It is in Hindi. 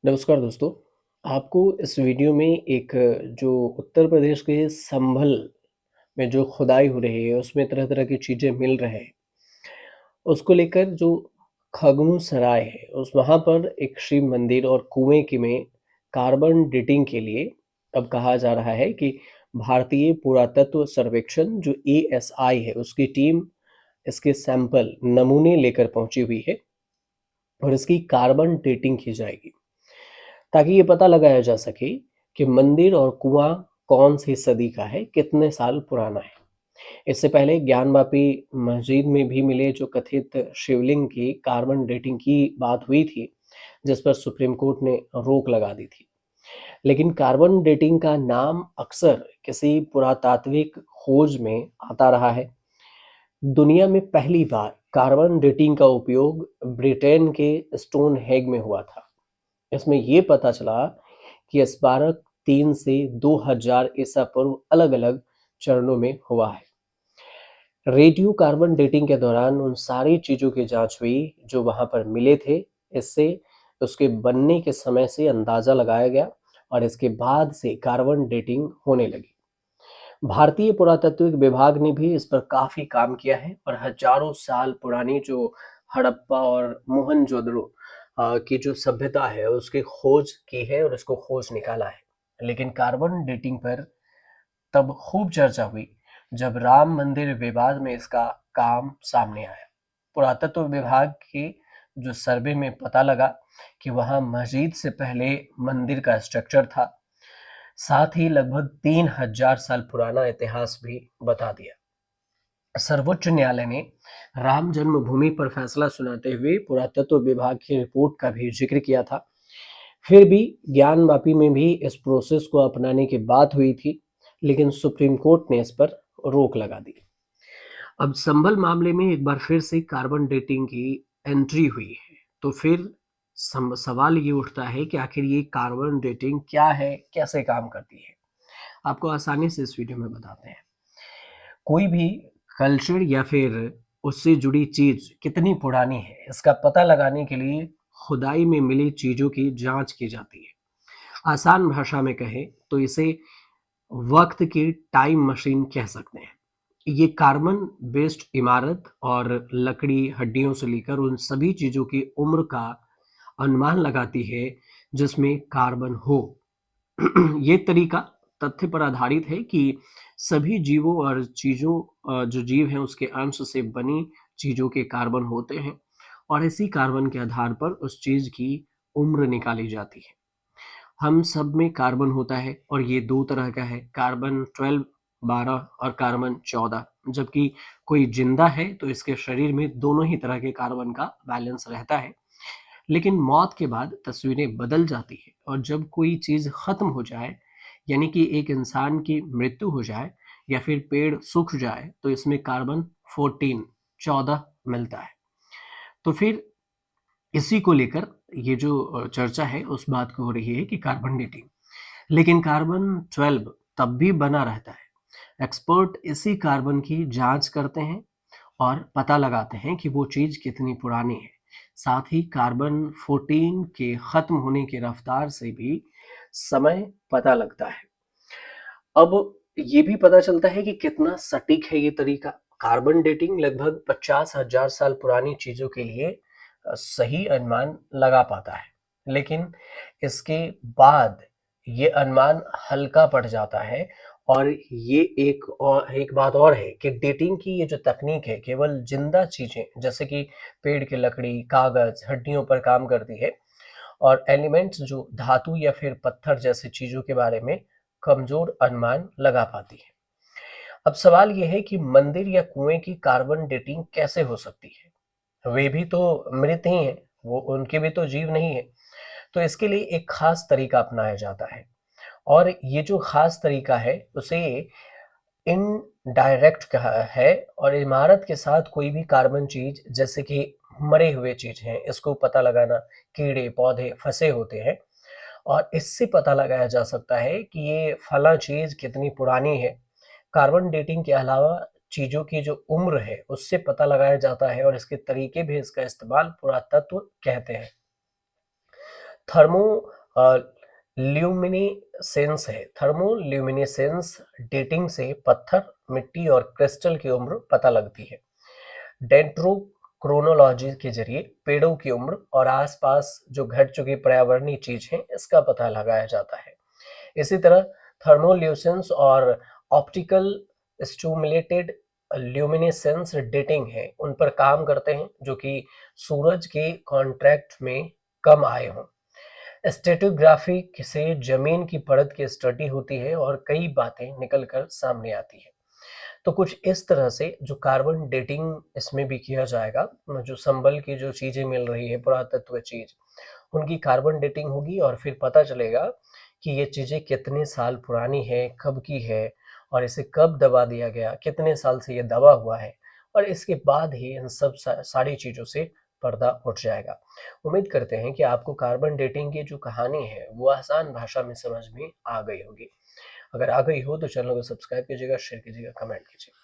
नमस्कार दोस्तों। आपको इस वीडियो में एक जो उत्तर प्रदेश के संभल में जो खुदाई हो रही है, उसमें तरह-तरह की चीज़ें मिल रहे हैं। उसको लेकर जो खगनू सराय है, उस वहाँ पर एक शिव मंदिर और कुएँ की में कार्बन डेटिंग के लिए अब कहा जा रहा है कि भारतीय पुरातत्व सर्वेक्षण जो एएसआई है, उसकी टीम इसके सैंपल नमूने लेकर पहुँची हुई है और इसकी कार्बन डेटिंग की जाएगी। ताकि ये पता लगाया जा सके कि मंदिर और कुआं कौन सी सदी का है, कितने साल पुराना है। इससे पहले ज्ञानवापी मस्जिद में भी मिले जो कथित शिवलिंग की कार्बन डेटिंग की बात हुई थी, जिस पर सुप्रीम कोर्ट ने रोक लगा दी थी। लेकिन कार्बन डेटिंग का नाम अक्सर किसी पुरातात्विक खोज में आता रहा है। दुनिया में पहली बार कार्बन डेटिंग का उपयोग ब्रिटेन के स्टोन हेग में हुआ था। इसमें ये पता चला कि स्मारक 3 से 2000 ईसा पूर्व अलग-अलग चरणों में हुआ है। रेडियो कार्बन डेटिंग के दौरान उन सारी चीज़ों की जांच हुई जो वहां पर मिले थे। इससे उसके बनने के समय से अंदाजा लगाया गया और इसके बाद से कार्बन डेटिंग होने लगी। भारतीय पुरातत्व विभाग ने भी इस पर काफी काम किया है और हजारों साल पुरानी जो हड़प्पा और मोहनजोदड़ो की जो सभ्यता है उसकी खोज की है और इसको खोज निकाला है। लेकिन कार्बन डेटिंग पर तब खूब चर्चा हुई जब राम मंदिर विवाद में इसका काम सामने आया। पुरातत्व विभाग के जो सर्वे में पता लगा कि वहां मस्जिद से पहले मंदिर का स्ट्रक्चर था, साथ ही लगभग 3000 साल पुराना इतिहास भी बता दिया। सर्वोच्च न्यायालय ने राम जन्मभूमि पर फैसला सुनाते हुए पुरातत्व विभाग की रिपोर्ट का भी जिक्र किया था। फिर भी ज्ञानवापी में भी इस प्रोसेस को अपनाने की बात हुई थी, लेकिन सुप्रीम कोर्ट ने इस पर रोक लगा दी। अब संभल मामले में एक बार फिर से कार्बन डेटिंग की एंट्री हुई है, तो फिर सवाल ये उठता है कि आखिर ये कार्बन डेटिंग क्या है, कैसे काम करती है। आपको आसानी से इस वीडियो में बताते हैं। कोई भी कल्चर या फिर उससे जुड़ी चीज कितनी पुरानी है, इसका पता लगाने के लिए खुदाई में मिली चीजों की जांच की जाती है। आसान भाषा में कहें तो इसे वक्त की टाइम मशीन कह सकते हैं। ये कार्बन बेस्ड इमारत और लकड़ी, हड्डियों से लेकर उन सभी चीजों की उम्र का अनुमान लगाती है जिसमें कार्बन हो। ये तरीका तथ्य पर आधारित है कि सभी जीवों और चीजों जो जीव हैं उसके अंश से बनी चीजों के कार्बन होते हैं और इसी कार्बन के आधार पर उस चीज की उम्र निकाली जाती है। हम सब में कार्बन होता है और ये दो तरह का है, कार्बन 12 और कार्बन 14। जबकि कोई जिंदा है तो इसके शरीर में दोनों ही तरह के कार्बन का बैलेंस रहता है। लेकिन मौत के बाद तस्वीरें बदल जाती है और जब कोई चीज खत्म हो जाए, यानी कि एक इंसान की मृत्यु हो जाए या फिर पेड़ सूख जाए, तो इसमें कार्बन 14 मिलता है। तो फिर इसी को लेकर ये जो चर्चा है उस बात को हो रही है कि कार्बन डेटिंग, लेकिन कार्बन 12 तब भी बना रहता है। एक्सपर्ट इसी कार्बन की जांच करते हैं और पता लगाते हैं कि वो चीज कितनी पुरानी है। साथ ही कार्बन 14 के खत्म होने की रफ्तार से भी समय पता लगता है। अब ये भी पता चलता है कि कितना सटीक है ये तरीका। कार्बन डेटिंग लगभग 50,000 साल पुरानी चीजों के लिए सही अनुमान लगा पाता है, लेकिन इसके बाद ये अनुमान हल्का पड़ जाता है। और ये एक बात और है कि डेटिंग की ये जो तकनीक है केवल जिंदा चीजें जैसे कि पेड़ की लकड़ी, कागज, हड्डियों पर काम करती है और एलिमेंट्स जो धातु या फिर पत्थर जैसी चीजों के बारे में कमजोर अनुमान लगा पाती है। अब सवाल यह है कि मंदिर या कुएं की कार्बन डेटिंग कैसे हो सकती है? वे भी तो मृत ही हैं, वो उनके भी तो जीव नहीं है। तो इसके लिए एक खास तरीका अपनाया जाता है और ये जो खास तरीका है उसे इनडायरेक्ट कहा है। और इमारत के साथ कोई भी कार्बन चीज जैसे कि मरे हुए चीज हैं, इसको पता लगाना, कीड़े पौधे फंसे होते हैं और इससे पता लगाया जा सकता है कि ये फला चीज कितनी पुरानी है। कार्बन डेटिंग के अलावा चीजों की जो उम्र है उससे पता लगाया जाता है और इसके तरीके भी इसका इस्तेमाल पुरातत्व कहते हैं। थर्मो ल्यूमिनेसेंस है। थर्मोल्यूमिनेसेंस डेटिंग से पत्थर, मिट्टी और क्रिस्टल की उम्र पता लगती है। डेंड्रोक्रोनोलॉजी के जरिए पेड़ों की उम्र और आसपास जो घट चुकी पर्यावरणीय चीज है इसका पता लगाया जाता है। इसी तरह थर्मोल्यूसेंस और ऑप्टिकल स्टूमुलेटेड ल्यूमिनेसेंस डेटिंग है, उन पर काम करते हैं जो कि सूरज के कॉन्ट्रैक्ट में कम आए हों। स्ट्रेटिग्राफी से जमीन की परत की स्टडी होती है और कई बातें निकल कर सामने आती है। तो कुछ इस तरह से जो कार्बन डेटिंग इसमें भी किया जाएगा, जो संभल की जो चीजें मिल रही है, पुरातत्व चीज, उनकी कार्बन डेटिंग होगी और फिर पता चलेगा कि ये चीजें कितने साल पुरानी है, कब की है और इसे कब दबा दिया गया, कितने साल से ये दबा हुआ है, और इसके बाद ही इन सब सारी चीजों से पर्दा उठ जाएगा। उम्मीद करते हैं कि आपको कार्बन डेटिंग की जो कहानी है वो आसान भाषा में समझ में आ गई होगी। अगर आ गई हो तो चैनल को सब्सक्राइब कीजिएगा, शेयर कीजिएगा, कमेंट कीजिएगा।